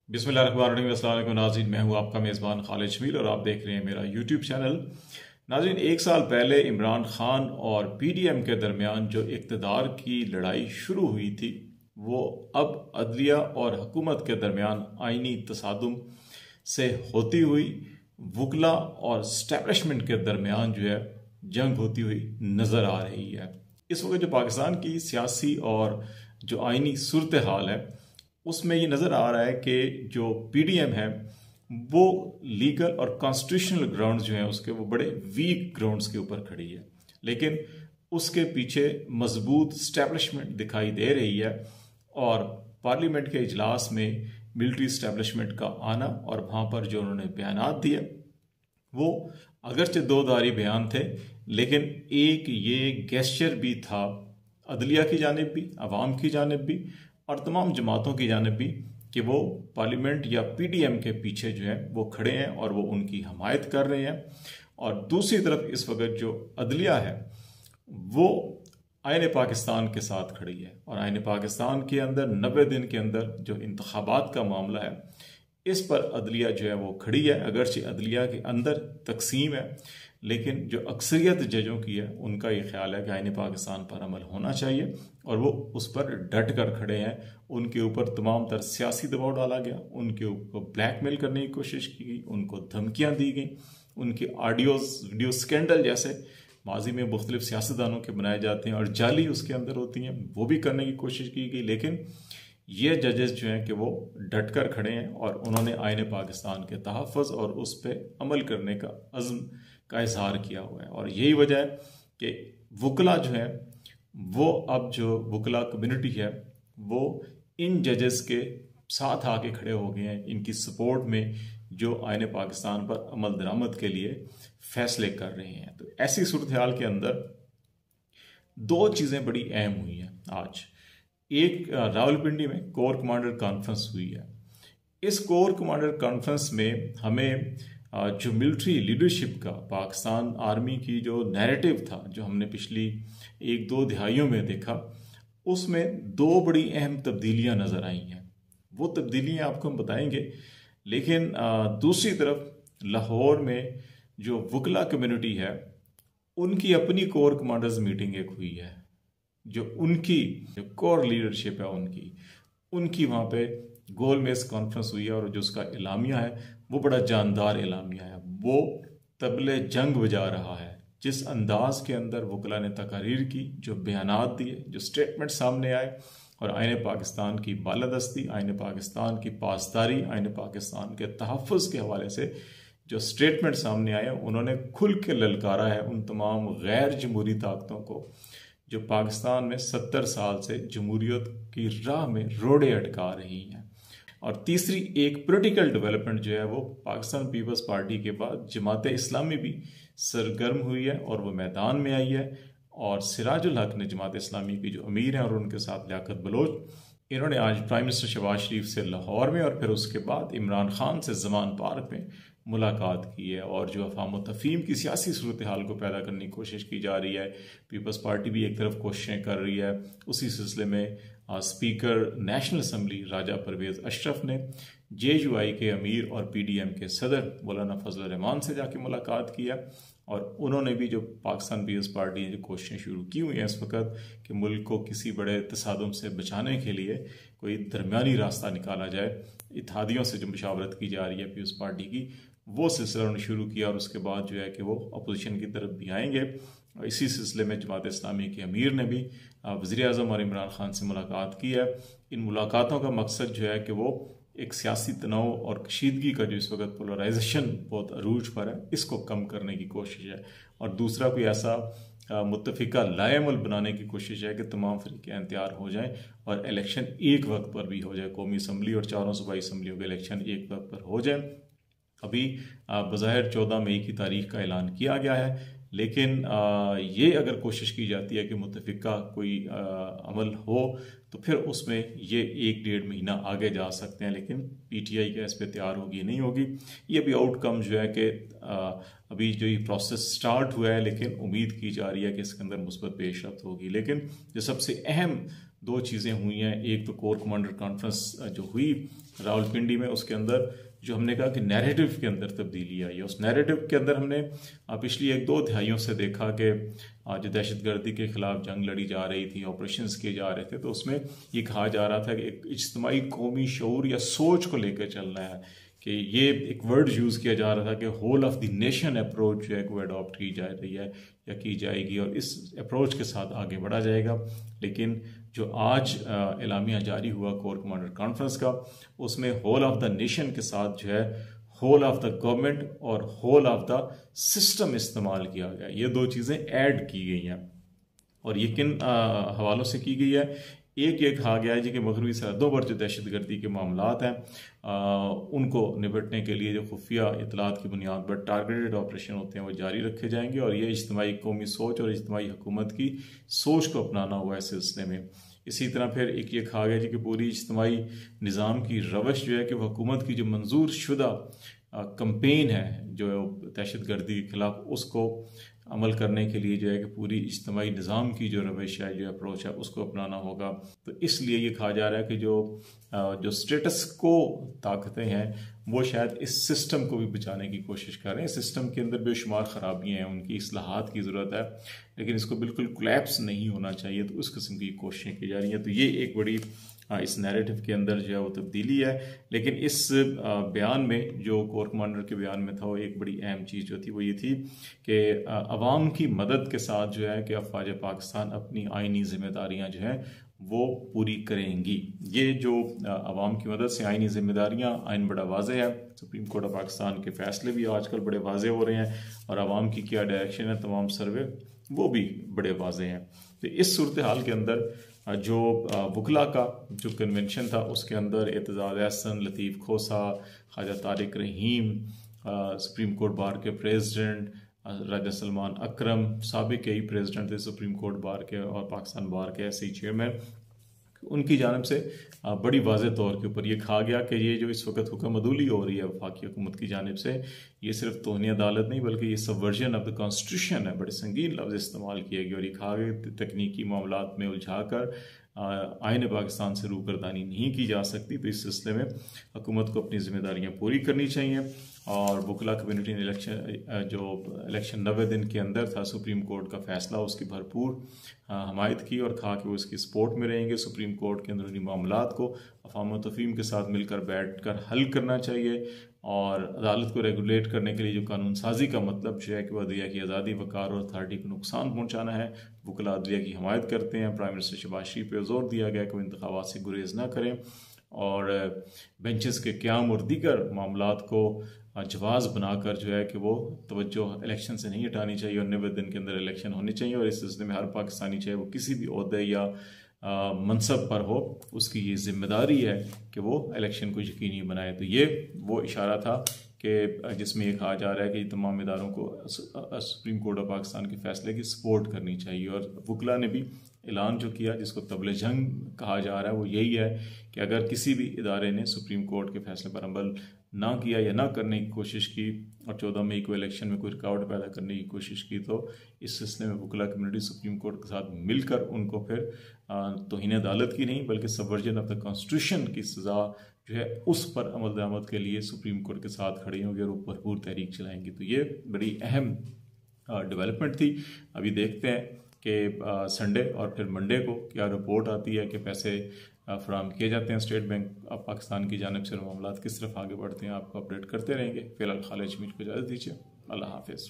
बिस्मिल्लाहिर्रहमानिर्रहीम। अस्सलाम वालेकुम नाज़रीन, मैं हूं आपका मेज़बान खालिद शमील और आप देख रहे हैं मेरा यूट्यूब चैनल। नाज़रीन, एक साल पहले इमरान खान और पीडीएम के दरमियान जो इक़्तिदार की लड़ाई शुरू हुई थी वो अब अदलिया और हुकूमत के दरमियान आइनी तसादुम से होती हुई वकला और स्टैब्लिशमेंट के दरमियान जो है जंग होती हुई नज़र आ रही है। इस वक्त जो पाकिस्तान की सियासी और जो आइनी सूरत हाल है उसमें ये नज़र आ रहा है कि जो पीडीएम है वो लीगल और कॉन्स्टिट्यूशनल ग्राउंड्स जो हैं उसके वो बड़े वीक ग्राउंड्स के ऊपर खड़ी है, लेकिन उसके पीछे मजबूत स्टैब्लिशमेंट दिखाई दे रही है। और पार्लियामेंट के इजलास में मिलिट्री इस्टेब्लिशमेंट का आना और वहाँ पर जो उन्होंने बयानात दिए वो अगरचे दो धारी बयान थे, लेकिन एक ये गेस्चर भी था अदलिया की जानिब भी, अवाम की जानिब भी और तमाम जमातों की जानिब भी कि वो पार्लियामेंट या पीडीएम के पीछे जो है वो खड़े हैं और वो उनकी हमायत कर रहे हैं। और दूसरी तरफ इस वक्त जो अदलिया है वो आईन पाकिस्तान के साथ खड़ी है और आईन पाकिस्तान के अंदर 90 दिन के अंदर जो इंतखाबात का मामला है इस पर अदलिया जो है वो खड़ी है। अगरचे अदलिया के अंदर तकसीम है, लेकिन जो अक्सरियत जजों की है उनका ये ख्याल है कि आईन पाकिस्तान पर अमल होना चाहिए और वो उस पर डट कर खड़े हैं। उनके ऊपर तमाम तर सियासी दबाव डाला गया, उनके ऊपर ब्लैकमेल करने की कोशिश की गई, उनको धमकियां दी गई, उनके ऑडियोज वीडियो स्कैंडल जैसे माजी में मुख्तलिफ सियासतदानों के बनाए जाते हैं और जाली उसके अंदर होती हैं वो भी करने की कोशिश की गई। लेकिन ये जजेस जो हैं कि वो डट कर खड़े हैं और उन्होंने आईन पाकिस्तान के तहफ़्फ़ुज़ और उस पर अमल करने का अज़्म का इजहार किया हुआ है। और यही वजह है कि वकला जो है वो अब जो वकला कम्युनिटी है वो इन जजेस के साथ आके खड़े हो गए हैं, इनकी सपोर्ट में जो आईन पाकिस्तान पर अमल दरामद के लिए फैसले कर रहे हैं। तो ऐसी सूरत हाल के अंदर दो चीज़ें बड़ी अहम हुई हैं आज। एक, रावलपिंडी में कोर कमांडर कॉन्फ्रेंस हुई है। इस कोर कमांडर कॉन्फ्रेंस में हमें जो मिलिट्री लीडरशिप का पाकिस्तान आर्मी की जो नैरेटिव था जो हमने पिछली एक दो दिहाइयों में देखा उसमें दो बड़ी अहम तब्दीलियां नज़र आई हैं। वो तब्दीलियां आपको हम बताएंगे, लेकिन दूसरी तरफ लाहौर में जो वकला कम्युनिटी है उनकी अपनी कोर कमांडर्स मीटिंग एक हुई है। जो उनकी जो कोर लीडरशिप है उनकी वहाँ पे गोल मेज कॉन्फ्रेंस हुई है और जो उसका एलामिया है वो बड़ा जानदार एलामिया है। वो तबले जंग बजा रहा है जिस अंदाज के अंदर वकला ने तकारीर की, जो बयानात दिए, जो स्टेटमेंट सामने आए और आईन पाकिस्तान की बालादस्ती, आईन पाकिस्तान की पासदारी, आईन पाकिस्तान के तहफ़्फ़ुज़ के हवाले से जो स्टेटमेंट सामने आए उन्होंने खुल के ललकारा है उन तमाम गैर जमहूरी ताकतों को जो पाकिस्तान में 70 साल से जमहूरियत की राह में रोड़े अटका रही हैं। और तीसरी एक पॉलिटिकल डेवलपमेंट जो है वो पाकिस्तान पीपल्स पार्टी के बाद जमात इस्लामी भी सरगर्म हुई है और वो मैदान में आई है। और सिराजुल हक ने जमात इस्लामी की जो अमीर हैं और उनके साथ लियाकत बलोच, इन्होंने आज प्राइम मिनिस्टर शहबाज शरीफ से लाहौर में और फिर उसके बाद इमरान खान से ज़मान पार्क में मुलाकात की है। और जो अफाम व तफहीम की सियासी सूरत हाल को पैदा करने की कोशिश की जा रही है, पीपल्स पार्टी भी एक तरफ कोशिशें कर रही है। उसी सिलसिले में स्पीकर नेशनल असम्बली राजा परवेज़ अशरफ ने JUI के अमीर और PDM के सदर मौलाना फजल रहमान से जाके मुलाकात की है और उन्होंने भी जो पाकिस्तान पीपल्स पार्टी ने जो कोशिशें शुरू की हुई हैं इस वक्त कि मुल्क को किसी बड़े तसादुम से बचाने के लिए कोई दरमियानी रास्ता निकाला जाए, इत्तेहादियों से जो मुशावरत की जा रही है पीपल्स पार्टी की वो सिलसिला उन्होंने शुरू किया और उसके बाद जो है कि वो अपोजिशन की तरफ भी आएंगे। और इसी सिलसिले में जमात इस्लामी के अमीर ने भी वज़ीर-ए-आज़म और इमरान खान से मुलाकात की है। इन मुलाकातों का मकसद जो है कि वो एक सियासी तनाव और कशीदगी का जो इस वक्त पोलराइजेशन बहुत अरूज पर है इसको कम करने की कोशिश है। और दूसरा कोई ऐसा मुत्तफ़िका लाएमल बनाने की कोशिश है कि तमाम फ़रीक़ें तैयार हो जाएं और इलेक्शन एक वक्त पर भी हो जाए, कौमी असम्बली और चारों सूबाई असम्बलियों के इलेक्शन एक वक्त पर हो जाए। अभी बज़ाहिर 14 मई की तारीख का ऐलान किया गया है, लेकिन ये अगर कोशिश की जाती है कि मुत्तफ़िका कोई अमल हो तो फिर उसमें ये 1-1.5 महीना आगे जा सकते हैं, लेकिन PTI क्या इस पर तैयार होगी नहीं होगी। ये भी आउटकम जो है कि अभी जो ये प्रोसेस स्टार्ट हुआ है, लेकिन उम्मीद की जा रही है कि इसके अंदर मुस्बत पेशरफ्त होगी। लेकिन जो सबसे अहम दो चीज़ें हुई हैं, एक तो कोर कमांडर कॉन्फ्रेंस जो हुई راولپنڈی میں، اس کے اندر جو ہم نے کہا کہ نیریٹو کے اندر تبدیلی آئی ہے. اس نیریٹو کے اندر ہم نے پچھلی 1-2 دہائیوں سے دیکھا کہ جو دہشت گردی کے خلاف جنگ لڑی جا رہی تھی، آپریشنز کیے جا رہے تھے، تو اس میں یہ کہا جا رہا تھا کہ ایک اجتماعی قومی شعور یا سوچ کو لے کے چلنا ہے، کہ یہ ایک ورڈ یوز کیا جا رہا تھا کہ whole of the nation approach جو ہے وہ اڈاپٹ کی جا رہی ہے یا کی جائے گی، اور اس اپروچ کے ساتھ آگے بڑھا جائے گا. لیکن جو آج اعلامیہ جاری ہوا کور کمانڈر کانفرنس کا، اس میں ہول آف دا نیشن کے ساتھ جو ہے ہول آف دا گورنمنٹ اور ہول آف دا سسٹم استعمال کیا گیا. یہ 2 چیزیں ایڈ کی گئی ہیں، اور یہ کن حوالوں سے کی گئی ہے؟ ایک یہ کہا گیا ہے جی کہ مغربی سرحدوں پر جو دہشت گردی کے معاملات ہیں ان کو نپٹنے کے لیے جو خفیہ اطلاعات کی بنیاد پر ٹارگیٹڈ آپریشن ہوتے ہیں وہ جاری رکھے جائیں گے، اور یہ اجتماعی قومی سوچ اور اجتماعی حکومت کی سوچ کو اپنانا ہوا ہے اس سلسلے میں. اسی طرح پھر ایک یہ کہا گیا جی کہ پوری اجتماعی نظام کی روش جو ہے کہ وہ حکومت کی جو منظور شدہ کمپین ہے جو دہشت گردی کے خلاف، اس کو عمل کرنے کے لیے جو ہے کہ پوری اجتماعی نظام کی جو روش ہے، جو اپروچ ہے، اس کو اپنانا ہوگا. تو اس لیے یہ کہا جا رہا ہے کہ جو سٹیٹس کو طاقتیں ہیں وہ شاید اس سسٹم کو بھی بچانے کی کوشش کر رہے ہیں. سسٹم کے اندر بے شمار خرابیاں ہیں، ان کی اصلاحات کی ضرورت ہے، لیکن اس کو بالکل کولیپس نہیں ہونا چاہیے، تو اس قسم کی کوششیں کی جا رہی ہیں. تو یہ ایک بڑی اس نیریٹو کے اندر جو ہے وہ تبدیلی ہے. لیکن اس بیان میں جو کور کمانڈر کے بیان میں تھا، وہ ایک بڑی اہم چیز جو تھی وہ یہ تھی کہ عوام کی مدد کے ساتھ جو ہے کہ افواج پاکستان اپنی آئینی ذمہ داریاں جو ہیں وہ پوری کریں گی. یہ جو عوام کی مدد سے آئینی ذمہ داریاں، آئین بڑا واضح ہے، سپریم کورٹ آف پاکستان کے فیصلے بھی آج کل بڑے واضح ہو رہے ہیں، اور عوام کی کیا ڈائریکشن ہے، تمام سروے وہ بھی بڑے واضح ہیں. تو اس صورتحال کے اندر جو وکلا کا جو کنونشن تھا، اس کے اندر اعتزاز احسن، لطیف کھوسا، خواجہ طارق رحیم، سپریم کورٹ بار کے پریزیڈنٹ راجہ سلمان اکرم، سابق کئی پریزیڈنٹ تھے سپریم کورٹ بار کے اور پاکستان بار کے ایسے ہی چیئرمین، ان کی جانب سے بڑی واضح طور کے اوپر یہ کہا گیا کہ یہ جو اس وقت حکم عدولی ہو رہی ہے وفاقی حکومت کی جانب سے، یہ صرف توہین عدالت نہیں بلکہ یہ سبورژن آف دا کانسٹیٹیوشن ہے. بڑے سنگین لفظ استعمال کیے گئے، اور یہ کہا گیا تکنیکی معاملات میں الجھا کر آئین پاکستان سے روگردانی نہیں کی جا سکتی. تو اس سلسلے میں حکومت کو اپنی ذمہ داریاں پوری کرنی چاہیے. اور وکلا کمیونٹی نے الیکشن 90 دن کے اندر تھا، سپریم کورٹ کا فیصلہ، اس کی بھرپور حمایت کی، اور کہا کہ وہ اس کی سپورٹ میں رہیں گے. سپریم کورٹ کے اندرونی معاملات کو افہام و تفہیم کے ساتھ مل کر بیٹھ کر حل کرنا چاہیے، اور عدالت کو ریگولیٹ کرنے کے لیے جو قانون سازی کا مطلب جو ہے کہ وہ عدلیہ کی آزادی، وقار اور اتھارٹی کو نقصان پہنچانا ہے. وکلا عدلیہ کی حمایت کرتے ہیں. پرائم منسٹر شہباز شریف پہ زور دیا گیا کہ وہ انتخابات سے گریز نہ کریں، اور بینچز کے قیام اور دیگر معاملات کو جواز بنا کر جو ہے کہ وہ توجہ الیکشن سے نہیں ہٹانی چاہیے، اور 90 دن کے اندر الیکشن ہونی چاہیے. اور اس سلسلے میں ہر پاکستانی چاہے وہ کسی بھی عہدے یا منصب پر ہو، اس کی یہ ذمہ داری ہے کہ وہ الیکشن کو یقینی بنائے. تو یہ وہ اشارہ تھا کہ جس میں یہ کہا جا رہا ہے کہ تمام اداروں کو سپریم کورٹ آف پاکستان کے فیصلے کی سپورٹ کرنی چاہیے. اور وکلا نے بھی اعلان جو کیا، جس کو طبل جنگ کہا جا رہا ہے، وہ یہی ہے کہ اگر کسی بھی ادارے نے سپریم کورٹ کے فیصلے پر عمل نہ کیا یا نہ کرنے کی کوشش کی، اور 14 مئی کو الیکشن میں کوئی رکاوٹ پیدا کرنے کی کوشش کی، تو اس سلسلے میں وکلا کمیونٹی سپریم کورٹ کے ساتھ مل کر ان کو پھر توہین عدالت کی نہیں بلکہ سبورژن آف دا کانسٹیٹیوشن کی سزا جو ہے اس پر عمل درآمد کے لیے سپریم کورٹ کے ساتھ کھڑے ہوں گے اور بھرپور تحریک چلائیں گے. تو یہ بڑی اہم ڈیولپمنٹ تھی. ابھی دیکھتے ہیں کہ سنڈے اور پھر منڈے کو کیا رپورٹ آتی ہے کہ پیسے فراہم کیے جاتے ہیں اسٹیٹ بینک آف پاکستان کی جانب سے، معاملات کس طرف آگے بڑھتے ہیں. آپ کو اپڈیٹ کرتے رہیں گے. فی الحال خالد شمیر کو اجازت دیجیے. اللہ حافظ.